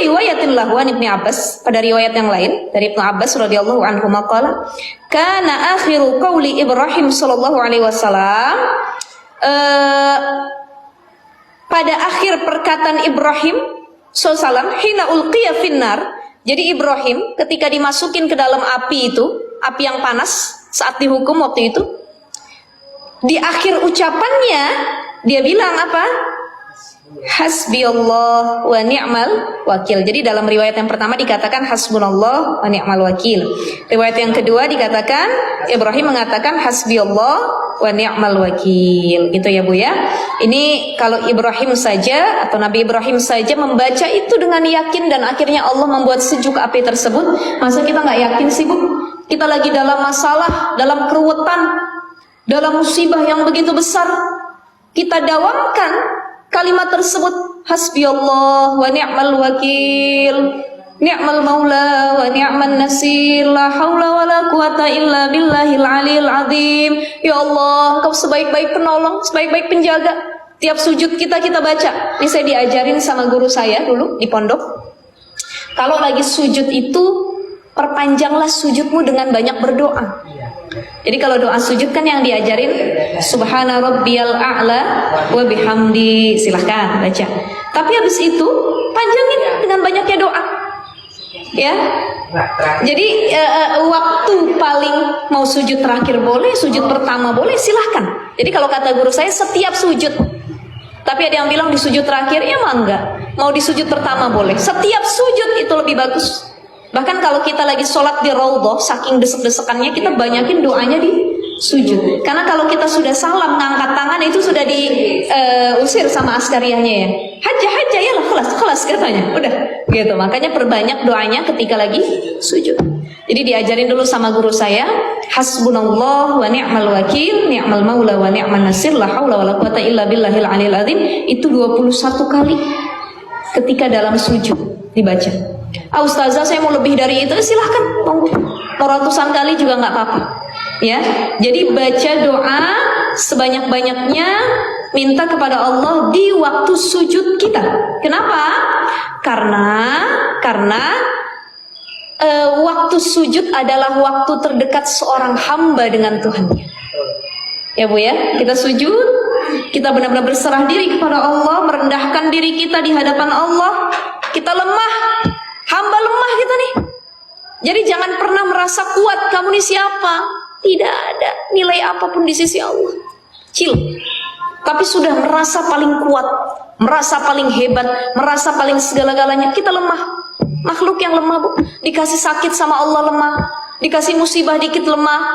riwayatin lahu an Ibnu Abbas, pada riwayat yang lain dari Ibnu Abbas radhiyallahu anhu maqala, kana akhiru qauli Ibrahim sallallahu alaihi wasallam, pada akhir perkataan Ibrahim SAW, hina ulqiya finnar. Jadi Ibrahim ketika dimasukin ke dalam api itu, api yang panas saat dihukum waktu itu, di akhir ucapannya dia bilang apa? Hasbiyallah wa ni'mal wakil. Jadi dalam riwayat yang pertama dikatakan hasbunallah wa ni'mal wakil. Riwayat yang kedua dikatakan Ibrahim mengatakan hasbiyallah wa ni'mal wakil. Gitu ya Bu ya. Ini kalau Ibrahim saja atau Nabi Ibrahim saja membaca itu dengan yakin dan akhirnya Allah membuat sejuk api tersebut. Masa kita nggak yakin sih Bu? Kita lagi dalam masalah, dalam keruwetan, dalam musibah yang begitu besar, kita dawamkan kalimat tersebut, hasbiyallah wa ni'mal wakil, ni'mal maula wa ni'man nasir, la haula wa la quwata illa billahil aliyil azim. Ya Allah, Engkau sebaik-baik penolong, sebaik-baik penjaga. Tiap sujud kita baca. Ini saya diajarin sama guru saya dulu di pondok. Kalau lagi sujud itu, perpanjanglah sujudmu dengan banyak berdoa. Jadi kalau doa sujud kan yang diajarin subhana rabbiyal a'la wa bihamdi, silahkan baca. Tapi habis itu panjangin dengan banyaknya doa. Ya. Jadi waktu paling mau sujud terakhir boleh, sujud pertama boleh, silahkan. Jadi kalau kata guru saya setiap sujud. Tapi ada yang bilang di sujud terakhir ya mah enggak. Mau di sujud pertama boleh. Setiap sujud itu lebih bagus. Bahkan kalau kita lagi sholat di raudhah, saking desek-desekannya kita banyakin doanya di sujud. Karena kalau kita sudah salam ngangkat tangan itu sudah diusir sama askariyahnya ya. Haja ya lah, kelas katanya. Udah gitu. Makanya perbanyak doanya ketika lagi sujud. Jadi diajarin dulu sama guru saya, hasbunallah wa ni'mal wakil, ni'mal maula wa ni'man nasir, la haula wa la quwata illa billahil aliyil azim. Itu 21 kali ketika dalam sujud dibaca. Ustazah saya mau lebih dari itu, silahkan tunggu ratusan kali juga nggak apa-apa ya. Jadi baca doa sebanyak-banyaknya, minta kepada Allah di waktu sujud kita. Kenapa? Karena waktu sujud adalah waktu terdekat seorang hamba dengan Tuhannya. Ya Bu ya, kita sujud, kita benar-benar berserah diri kepada Allah, merendahkan diri kita di hadapan Allah. Kita lemah, hamba lemah kita nih. Jadi jangan pernah merasa kuat, kamu nih siapa? Tidak ada nilai apapun di sisi Allah. Kecil. Tapi sudah merasa paling kuat, merasa paling hebat, merasa paling segala-galanya. Kita lemah. Makhluk yang lemah Bu. Dikasih sakit sama Allah lemah, dikasih musibah dikit lemah,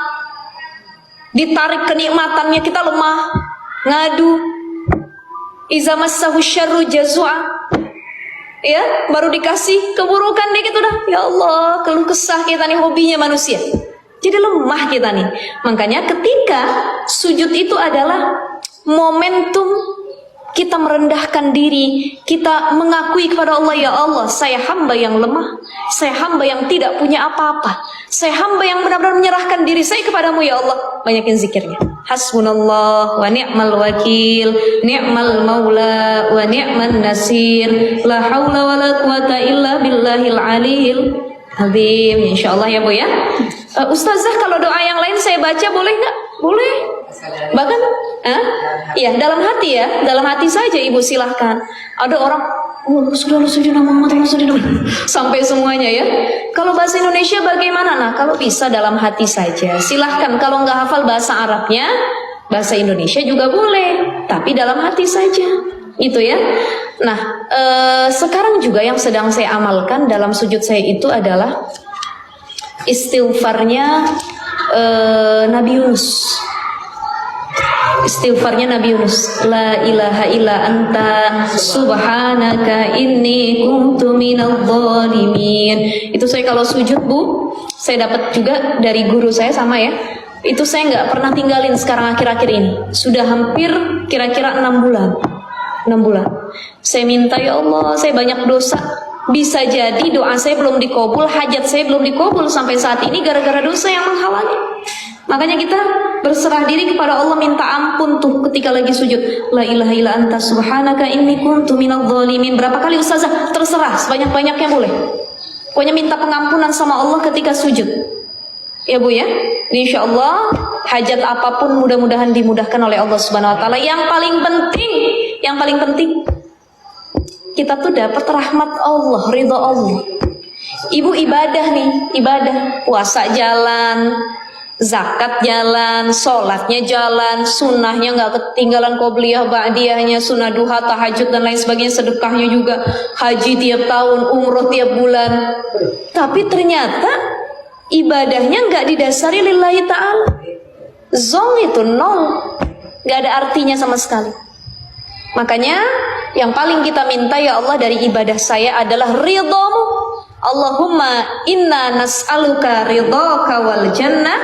ditarik kenikmatannya kita lemah, ngadu. Iza massahu syarru jazua. Ya, baru dikasih keburukan dikit udah, ya Allah, keluh kesah kita nih, hobinya manusia. Jadi lemah kita nih. Makanya ketika sujud itu adalah momentum kita merendahkan diri, kita mengakui kepada Allah, ya Allah, saya hamba yang lemah, saya hamba yang tidak punya apa-apa, saya hamba yang benar-benar menyerahkan diri saya kepadamu ya Allah. Banyakin zikirnya. Hasbunallah wa ni'mal wakil, ni'mal maula wa ni'man nasir, la haula wa la quwata illa billahil aliyil azim. Insyaallah ya Bu ya. Ustazah kalau doa yang lain saya baca boleh nggak? Boleh. Bahkan iya dalam hati ya, dalam hati saja Ibu silahkan. Ada orang sudah sampai semuanya ya. Kalau bahasa Indonesia bagaimana? Nah kalau bisa dalam hati saja silahkan. Kalau nggak hafal bahasa Arabnya, bahasa Indonesia juga boleh, tapi dalam hati saja itu ya. Nah sekarang juga yang sedang saya amalkan dalam sujud saya itu adalah istighfarnya Nabi Yunus. Istighfarnya Nabi Yunus, la ilaha illa anta subhanaka inni kuntu minadh dhalimin. Itu saya kalau sujud Bu, saya dapat juga dari guru saya sama ya. Itu saya nggak pernah tinggalin sekarang akhir-akhir ini. Sudah hampir kira-kira 6 bulan. 6 bulan. Saya minta ya Allah, saya banyak dosa. Bisa jadi doa saya belum dikabul, hajat saya belum dikabul sampai saat ini gara-gara dosa yang menghalangi. Makanya kita berserah diri kepada Allah, minta ampun tuh ketika lagi sujud. La ilaha illa anta subhanaka inni kuntu minadh dhalimin. Berapa kali ustazah? Terserah, sebanyak-banyaknya boleh. Pokoknya minta pengampunan sama Allah ketika sujud. Ya Bu ya. Insya Allah hajat apapun mudah-mudahan dimudahkan oleh Allah Subhanahu wa taala. Yang paling penting kita tuh dapat rahmat Allah, ridha Allah. Ibu ibadah nih, ibadah, puasa jalan, zakat jalan, sholatnya jalan, sunnahnya nggak ketinggalan, qobliyah, ba'diyahnya, sunnah duha, tahajud dan lain sebagainya, sedekahnya juga, haji tiap tahun, umroh tiap bulan. Tapi ternyata ibadahnya nggak didasari lillahi ta'ala. Zong itu nol, nggak ada artinya sama sekali. Makanya yang paling kita minta, ya Allah, dari ibadah saya adalah ridhamu. Allahumma inna nas'aluka ridhaka wal jannah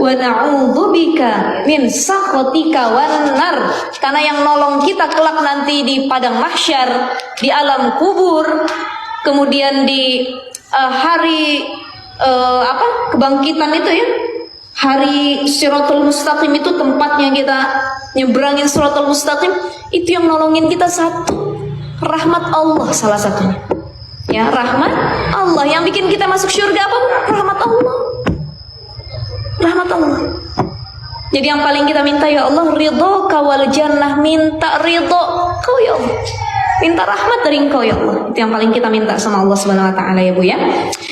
wa na'udzubika min sakhatika wan nar. Karena yang nolong kita kelak nanti di padang mahsyar, di alam kubur, kemudian di hari kebangkitan itu ya, hari Shirathul Mustaqim itu tempatnya kita nyebrangin Shirathul Mustaqim. Itu yang nolongin kita satu, rahmat Allah salah satunya. Ya, rahmat Allah yang bikin kita masuk surga apa? Rahmat Allah. Rahmat Allah. Jadi yang paling kita minta, ya Allah, ridhoka wal jannah, minta ridho Kau ya Allah. Minta rahmat dari Engkau ya Allah. Itu yang paling kita minta sama Allah Subhanahu wa taala ya Bu ya.